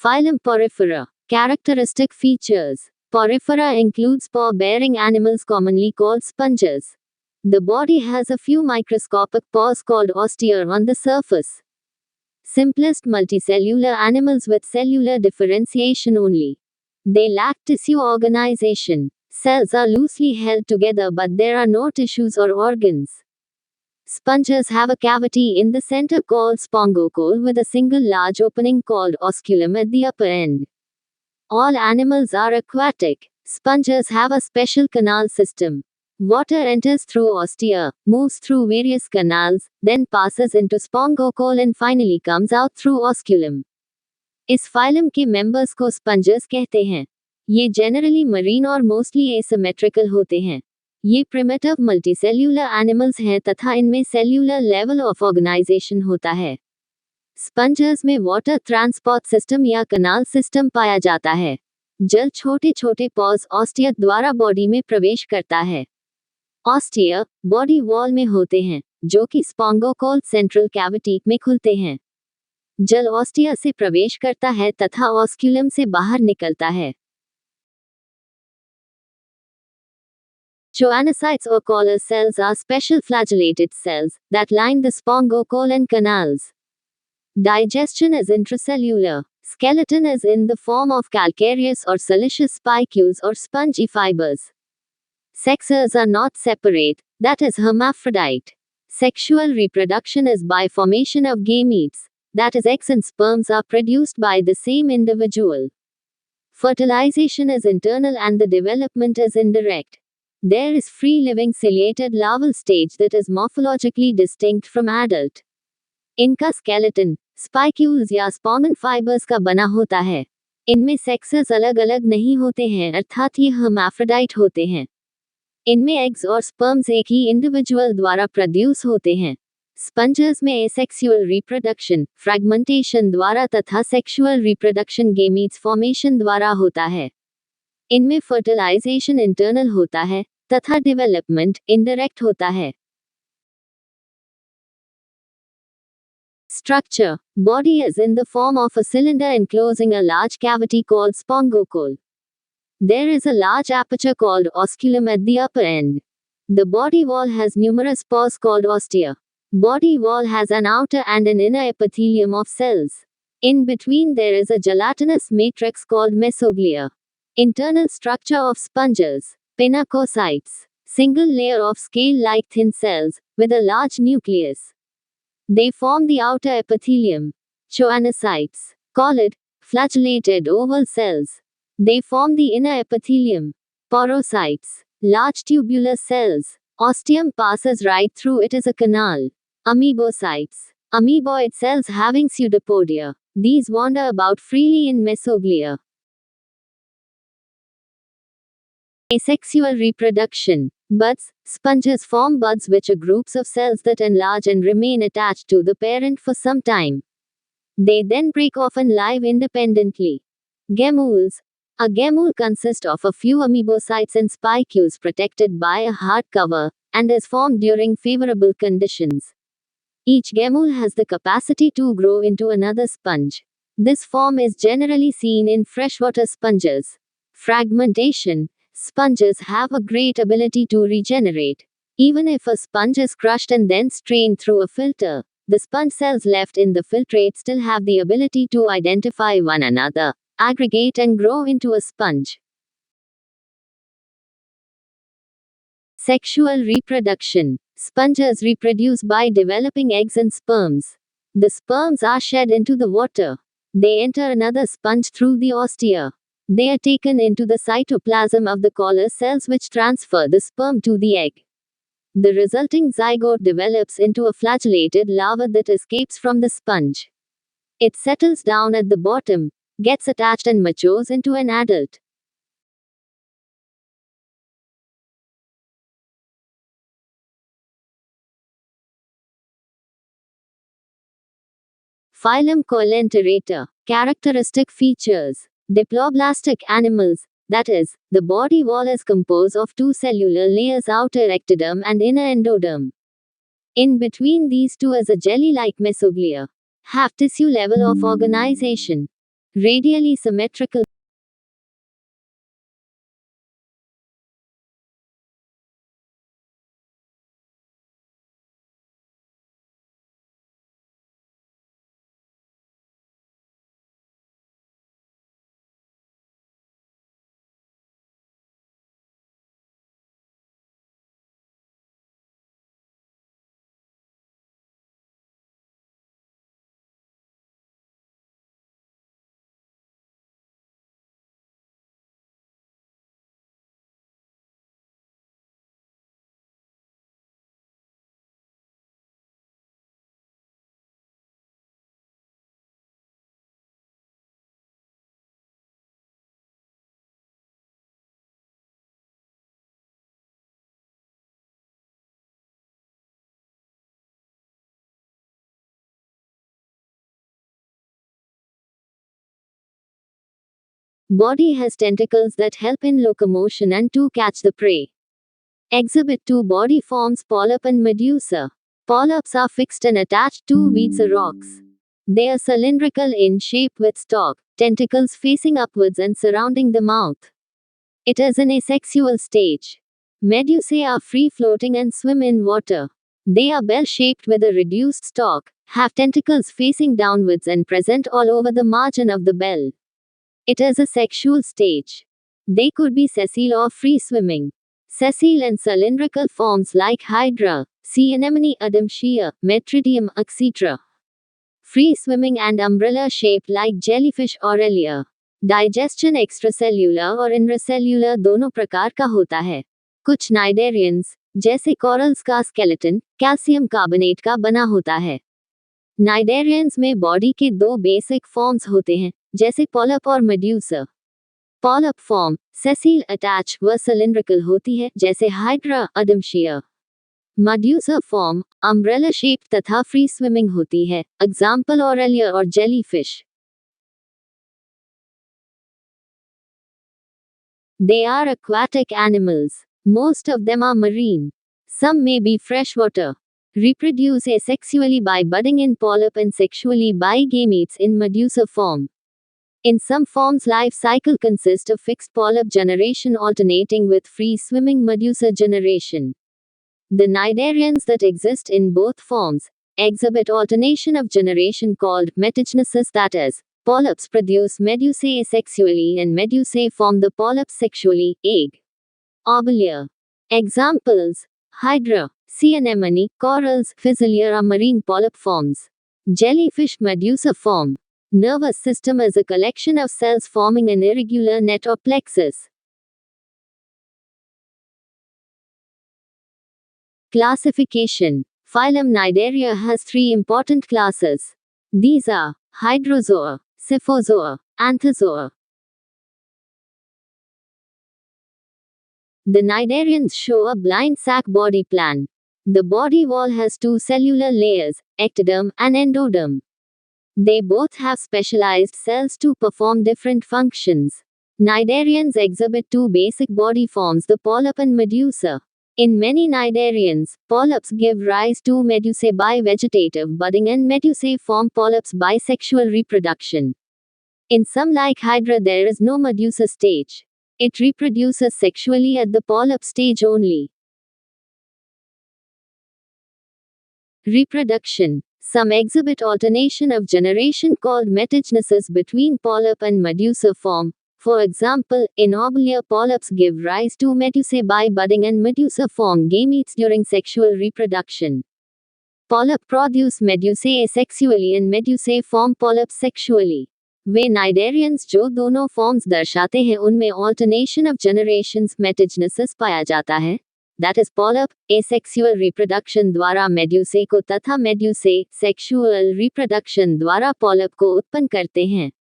Phylum Porifera. Characteristic features. Porifera includes paw-bearing animals commonly called sponges. The body has a few microscopic pores called ostia on the surface. Simplest multicellular animals with cellular differentiation only. They lack tissue organization. Cells are loosely held together but there are no tissues or organs. Sponges have a cavity in the center called spongocle with a single large opening called osculum at the upper end. All animals are aquatic. Sponges have a special canal system. Water enters through ostia, moves through various canals, then passes into spongocle and finally comes out through osculum. इस phylum के members को स्पंजस कहते हैं. ये generally marine और mostly asymmetrical होते हैं. ये प्रिमिटिव मल्टीसेल्यूलर एनिमल्स हैं तथा इनमें सेल्यूलर लेवल ऑफ ऑर्गेनाइजेशन होता है. स्पंजस में वाटर ट्रांसपोर्ट सिस्टम या कनाल सिस्टम पाया जाता है. जल छोटे छोटे पॉज ऑस्टिया द्वारा बॉडी में प्रवेश करता है. ऑस्टिया बॉडी वॉल में होते हैं, जो कि स्पॉन्गोकोल सेंट्रल कैविटी में खुलते हैं. जल ऑस्टिया से प्रवेश करता है तथा ऑस्क्यूलम से बाहर निकलता है. Choanocytes or collar cells are special flagellated cells that line the spongocle and canals. Digestion is intracellular. Skeleton is in the form of calcareous or siliceous spicules or spongy fibers. Sexes are not separate, that is hermaphrodite. Sexual reproduction is by formation of gametes, that is eggs and sperms are produced by the same individual. Fertilization is internal and the development is indirect. There is free-living ciliated larval stage that is morphologically distinct from adult. इनका skeleton, spicules या spamen fibers का बना होता है. इनमें sexes अलग अलग नहीं होते हैं अर्थात ये hermaphrodite होते हैं. इनमें eggs और sperms एक ही individual द्वारा produce होते हैं. Sponges में asexual reproduction, fragmentation द्वारा तथा sexual reproduction gametes formation द्वारा होता है. इनमें fertilization internal होता है, तथा development indirect होता है. Structure. Body is in the form of a cylinder enclosing a large cavity called spongocle. There is a large aperture called osculum at the upper end. The body wall has numerous pores called ostia. Body wall has an outer and an inner epithelium of cells. In between there is a gelatinous matrix called mesoglia. Internal structure of sponges. Pinacocytes. Single layer of scale-like thin cells, with a large nucleus. They form the outer epithelium. Choanocytes. Collid, flagellated oval cells. They form the inner epithelium. Porocytes. Large tubular cells. Ostium passes right through it as a canal. Amoebocytes. Amoeboid cells having pseudopodia. These wander about freely in mesoglia. Asexual reproduction. Buds. Sponges form buds which are groups of cells that enlarge and remain attached to the parent for some time. They then break off and live independently. Gammules. A gammule consists of a few amoebocytes and spicules protected by a hard cover, and is formed during favorable conditions. Each gammule has the capacity to grow into another sponge. This form is generally seen in freshwater sponges. Fragmentation. Sponges have a great ability to regenerate. Even if a sponge is crushed and then strained through a filter, the sponge cells left in the filtrate still have the ability to identify one another, aggregate and grow into a sponge. Sexual reproduction. Sponges reproduce by developing eggs and sperms. The sperms are shed into the water. They enter another sponge through the ostia. They are taken into the cytoplasm of the collar cells which transfer the sperm to the egg. The resulting zygote develops into a flagellated larva that escapes from the sponge. It settles down at the bottom, gets attached and matures into an adult. Phylum Coelenterata. Characteristic features. Diploblastic animals, that is, the body wall is composed of two cellular layers, outer ectoderm and inner endoderm. In between these two is a jelly-like mesoglia. Have tissue level of organization. Radially symmetrical. Body has tentacles that help in locomotion and to catch the prey. Exhibit 2 body forms polyp and medusa. Polyps are fixed and attached to weeds or rocks. They are cylindrical in shape with stalk, tentacles facing upwards and surrounding the mouth. It is an asexual stage. Medusae are free floating and swim in water. They are bell shaped with a reduced stalk, have tentacles facing downwards and present all over the margin of the bell. It is a sexual stage. They could be sessile or free swimming. Sessile and cylindrical forms like Hydra, sea anemone Adamsia, Metridium, etc. Free swimming and umbrella shaped like jellyfish Aurelia. Digestion extracellular और intracellular दोनों प्रकार का होता है. कुछ cnidarians, जैसे corals का skeleton, calcium carbonate का बना होता है. नाइडेरियंस में बॉडी के दो बेसिक फॉर्म्स होते हैं, जैसे पॉलिप और medusa. Polyp form, sessile attach व सिलिंड्रिकल होती है, जैसे Hydra, Adamsia. Medusa form, umbrella shape तथा फ्री स्विमिंग होती है, एग्जाम्पल ऑरेलिया और jellyfish. They are aquatic animals. Most of them are marine. Some may be freshwater. Reproduce asexually by budding in polyp and sexually by gametes in medusa form. In some forms, life cycle consists of fixed polyp generation alternating with free swimming medusa generation. The cnidarians that exist in both forms exhibit alternation of generation called metagenesis, that is, polyps produce medusae asexually and medusae form the polyps sexually. Egg. Obelia. Examples: Hydra, sea anemone, corals, Physalia are marine polyp forms. Jellyfish medusa form. Nervous system is a collection of cells forming an irregular net or plexus. Classification. Phylum Cnidaria has three important classes. These are Hydrozoa, Scyphozoa, Anthozoa. The cnidarians show a blind sac body plan. The body wall has two cellular layers, ectoderm and endoderm. They both have specialized cells to perform different functions. Cnidarians exhibit two basic body forms, the polyp and medusa. In many cnidarians, polyps give rise to medusae by vegetative budding and medusae form polyps by sexual reproduction. In some, like Hydra, there is no medusa stage. It reproduces sexually at the polyp stage only. Reproduction. Some exhibit alternation of generation called metagenesis between polyp and medusa form. For example, in Obelia, polyps give rise to medusae by budding and medusa form gametes during sexual reproduction. Polyp produce medusae asexually and medusae form polyps sexually. Way cnidarians जो दोनों forms दर्शाते हैं उनमें alternation of generations metagenesis पाया जाता है. That is, polyp asexual reproduction द्वारा medusae को तथा medusae sexual reproduction द्वारा polyp को उत्पन्न करते हैं.